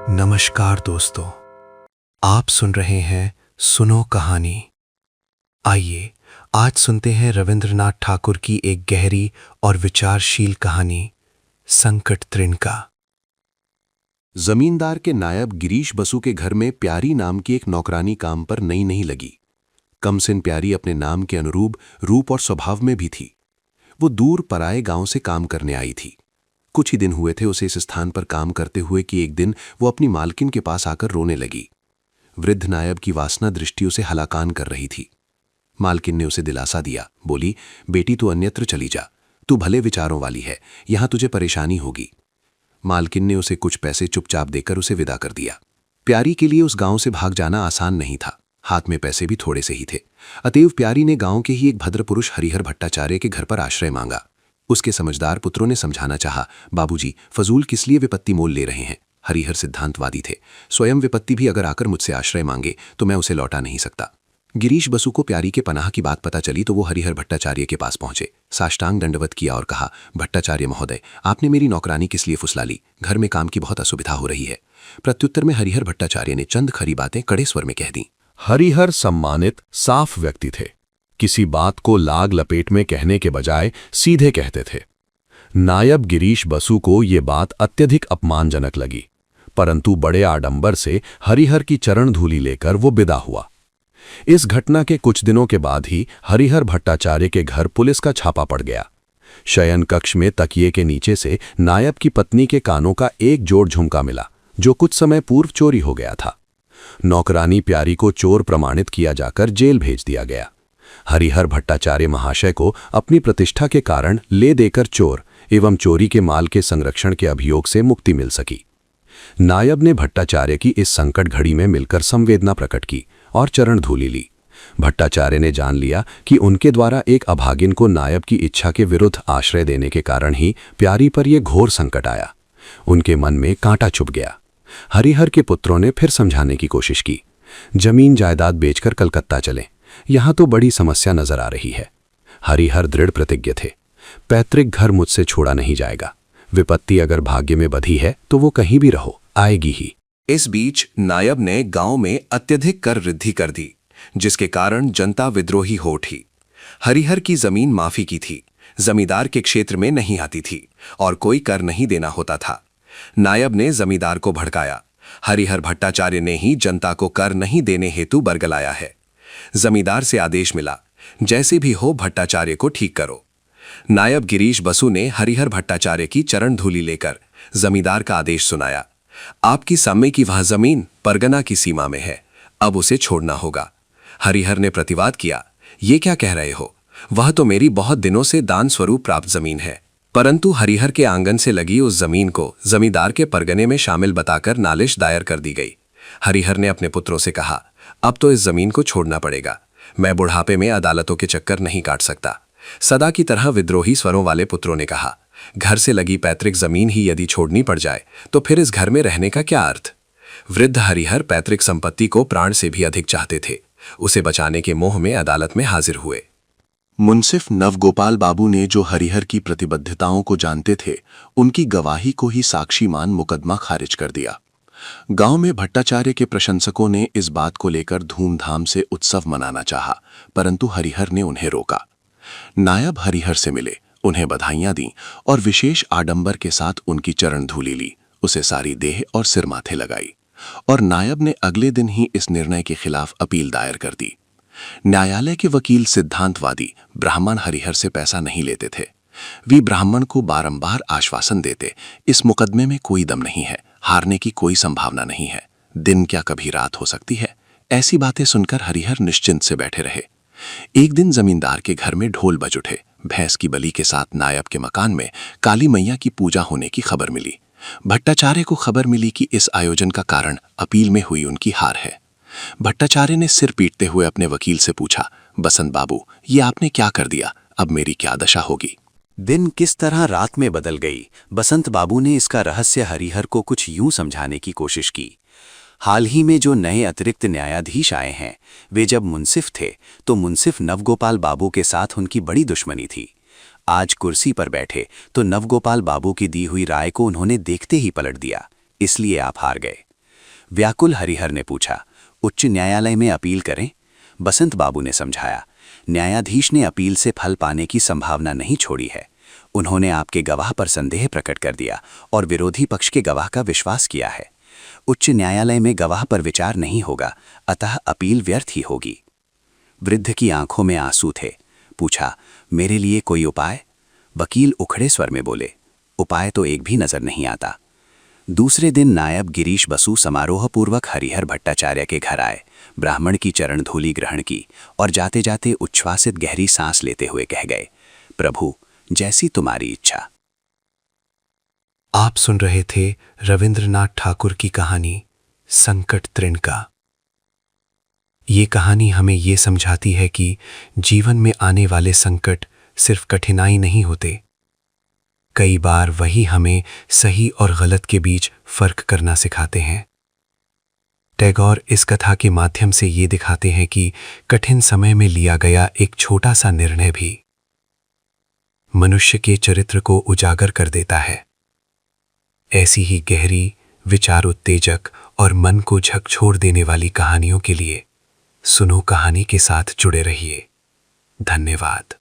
नमस्कार दोस्तों, आप सुन रहे हैं सुनो कहानी। आइए आज सुनते हैं रविंद्रनाथ ठाकुर की एक गहरी और विचारशील कहानी, संकट त्रिनका। जमींदार के नायब गिरीश बसु के घर में प्यारी नाम की एक नौकरानी काम पर नई नहीं लगी। कमसिन प्यारी अपने नाम के अनुरूप रूप और स्वभाव में भी थी। वो दूर पराए गांव से काम करने आई थी। कुछ ही दिन हुए थे उसे इस स्थान पर काम करते हुए कि एक दिन वो अपनी मालकिन के पास आकर रोने लगी। वृद्ध नायब की वासना दृष्टि उसे हलाकान कर रही थी। मालकिन ने उसे दिलासा दिया, बोली, बेटी तू अन्यत्र चली जा, तू भले विचारों वाली है, यहां तुझे परेशानी होगी। मालकिन ने उसे कुछ पैसे चुपचाप देकर उसे विदा कर दिया। प्यारी के लिए उस गांव से भाग जाना आसान नहीं था, हाथ में पैसे भी थोड़े से ही थे। अतएव प्यारी ने गांव के ही एक भद्र पुरुष हरिहर भट्टाचार्य के घर पर आश्रय मांगा। उसके समझदार पुत्रों ने समझाना चाहा, बाबूजी, फजूल किस लिए विपत्ति मोल ले रहे हैं। हरिहर सिद्धांतवादी थे, स्वयं विपत्ति भी अगर आकर मुझसे आश्रय मांगे तो मैं उसे लौटा नहीं सकता। गिरीश बसु को प्यारी के पनाह की बात पता चली तो वो हरिहर भट्टाचार्य के पास पहुंचे, साष्टांग दंडवत किया और कहा, भट्टाचार्य महोदय, आपने मेरी नौकरानी किस लिए फुसला ली? घर में काम की बहुत असुविधा हो रही है। प्रत्युत्तर में हरिहर भट्टाचार्य ने चंद खरी बातें कड़े स्वर में कह दी। हरिहर सम्मानित साफ व्यक्ति थे। किसी बात को लाग लपेट में कहने के बजाय सीधे कहते थे। नायब गिरीश बसु को ये बात अत्यधिक अपमानजनक लगी, परंतु बड़े आडंबर से हरिहर की चरण धूलि लेकर वो विदा हुआ। इस घटना के कुछ दिनों के बाद ही हरिहर भट्टाचार्य के घर पुलिस का छापा पड़ गया। शयन कक्ष में तकिए के नीचे से नायब की पत्नी के कानों का एक जोड़ झुमका मिला, जो कुछ समय पूर्व चोरी हो गया था। नौकरानी प्यारी को चोर प्रमाणित किया जाकर जेल भेज दिया गया। हरिहर भट्टाचार्य महाशय को अपनी प्रतिष्ठा के कारण ले देकर चोर एवं चोरी के माल के संरक्षण के अभियोग से मुक्ति मिल सकी। नायब ने भट्टाचार्य की इस संकट घड़ी में मिलकर संवेदना प्रकट की और चरण धूलि ली। भट्टाचार्य ने जान लिया कि उनके द्वारा एक अभागिन को नायब की इच्छा के विरुद्ध आश्रय देने के कारण ही प्यारी पर यह घोर संकट आया। उनके मन में कांटा चुभ गया। हरिहर के पुत्रों ने फिर समझाने की कोशिश की, जमीन जायदाद बेचकर कलकत्ता चलें, यहां तो बड़ी समस्या नजर आ रही है। हरिहर दृढ़ प्रतिज्ञ थे, पैतृक घर मुझसे छोड़ा नहीं जाएगा। विपत्ति अगर भाग्य में बधी है तो वो कहीं भी रहो, आएगी ही। इस बीच नायब ने गांव में अत्यधिक कर वृद्धि कर दी, जिसके कारण जनता विद्रोही हो उठी। हरिहर की जमीन माफी की थी, जमींदार के क्षेत्र में नहीं आती थी और कोई कर नहीं देना होता था। नायब ने जमींदार को भड़काया। हरिहर भट्टाचार्य ने ही जनता को कर नहीं देने हेतु बरगलाया है। जमींदार से आदेश मिला, जैसे भी हो भट्टाचार्य को ठीक करो। नायब गिरीश बसु ने हरिहर भट्टाचार्य की चरण धूलि लेकर जमींदार का आदेश सुनाया, आपकी साम्य की वह जमीन परगना की सीमा में है, अब उसे छोड़ना होगा। हरिहर ने प्रतिवाद किया, ये क्या कह रहे हो, वह तो मेरी बहुत दिनों से दान स्वरूप प्राप्त जमीन है। परंतु हरिहर के आंगन से लगी उस जमीन को जमींदार के परगने में शामिल बताकर नालिश दायर कर दी गई। हरिहर ने अपने पुत्रों से कहा, अब तो इस जमीन को छोड़ना पड़ेगा, मैं बुढ़ापे में अदालतों के चक्कर नहीं काट सकता। सदा की तरह विद्रोही स्वरों वाले पुत्रों ने कहा, घर से लगी पैतृक जमीन ही यदि छोड़नी पड़ जाए तो फिर इस घर में रहने का क्या अर्थ। वृद्ध हरिहर पैतृक संपत्ति को प्राण से भी अधिक चाहते थे। उसे बचाने के मोह में अदालत में हाजिर हुए। मुंसिफ नवगोपाल बाबू ने, जो हरिहर की प्रतिबद्धताओं को जानते थे, उनकी गवाही को ही साक्षी मान मुकदमा खारिज कर दिया। गांव में भट्टाचार्य के प्रशंसकों ने इस बात को लेकर धूमधाम से उत्सव मनाना चाहा, परंतु हरिहर ने उन्हें रोका। नायब हरिहर से मिले, उन्हें बधाइयां दी और विशेष आडंबर के साथ उनकी चरण धूलि ली, उसे सारी देह और सिर माथे लगाई। और नायब ने अगले दिन ही इस निर्णय के खिलाफ अपील दायर कर दी। न्यायालय के वकील सिद्धांतवादी ब्राह्मण हरिहर से पैसा नहीं लेते थे। वे ब्राह्मण को बारंबार आश्वासन देते, इस मुकदमे में कोई दम नहीं है, हारने की कोई संभावना नहीं है, दिन क्या कभी रात हो सकती है। ऐसी बातें सुनकर हरिहर निश्चिंत से बैठे रहे। एक दिन जमींदार के घर में ढोल बज उठे। भैंस की बलि के साथ नायब के मकान में काली मैया की पूजा होने की खबर मिली। भट्टाचार्य को खबर मिली कि इस आयोजन का कारण अपील में हुई उनकी हार है। भट्टाचार्य ने सिर पीटते हुए अपने वकील से पूछा, बसंत बाबू, ये आपने क्या कर दिया, अब मेरी क्या दशा होगी। दिन किस तरह रात में बदल गई। बसंत बाबू ने इसका रहस्य हरिहर को कुछ यूं समझाने की कोशिश की। हाल ही में जो नए अतिरिक्त न्यायाधीश आए हैं, वे जब मुंसिफ थे तो मुंसिफ नवगोपाल बाबू के साथ उनकी बड़ी दुश्मनी थी। आज कुर्सी पर बैठे तो नवगोपाल बाबू की दी हुई राय को उन्होंने देखते ही पलट दिया, इसलिए आप हार गए। व्याकुल हरिहर ने पूछा, उच्च न्यायालय में अपील करें? बसंत बाबू ने समझाया, न्यायाधीश ने अपील से फल पाने की संभावना नहीं छोड़ी है। उन्होंने आपके गवाह पर संदेह प्रकट कर दिया और विरोधी पक्ष के गवाह का विश्वास किया है। उच्च न्यायालय में गवाह पर विचार नहीं होगा, अतः अपील व्यर्थ ही होगी। वृद्ध की आंखों में आंसू थे। पूछा, मेरे लिए कोई उपाय? वकील उखड़े स्वर में बोले, उपाय तो एक भी नजर नहीं आता। दूसरे दिन नायब गिरीश बसु समारोहपूर्वक हरिहर भट्टाचार्य के घर आए, ब्राह्मण की चरण धूलि ग्रहण की और जाते जाते उच्छ्वासित गहरी सांस लेते हुए कह गए, प्रभु, जैसी तुम्हारी इच्छा। आप सुन रहे थे रविंद्रनाथ ठाकुर की कहानी संकट त्रिनका। ये कहानी हमें ये समझाती है कि जीवन में आने वाले संकट सिर्फ कठिनाई नहीं होते, कई बार वही हमें सही और गलत के बीच फर्क करना सिखाते हैं। टैगोर इस कथा के माध्यम से ये दिखाते हैं कि कठिन समय में लिया गया एक छोटा सा निर्णय भी मनुष्य के चरित्र को उजागर कर देता है। ऐसी ही गहरी, विचार उत्तेजक और मन को झकझोर देने वाली कहानियों के लिए सुनो कहानी के साथ जुड़े रहिए। धन्यवाद।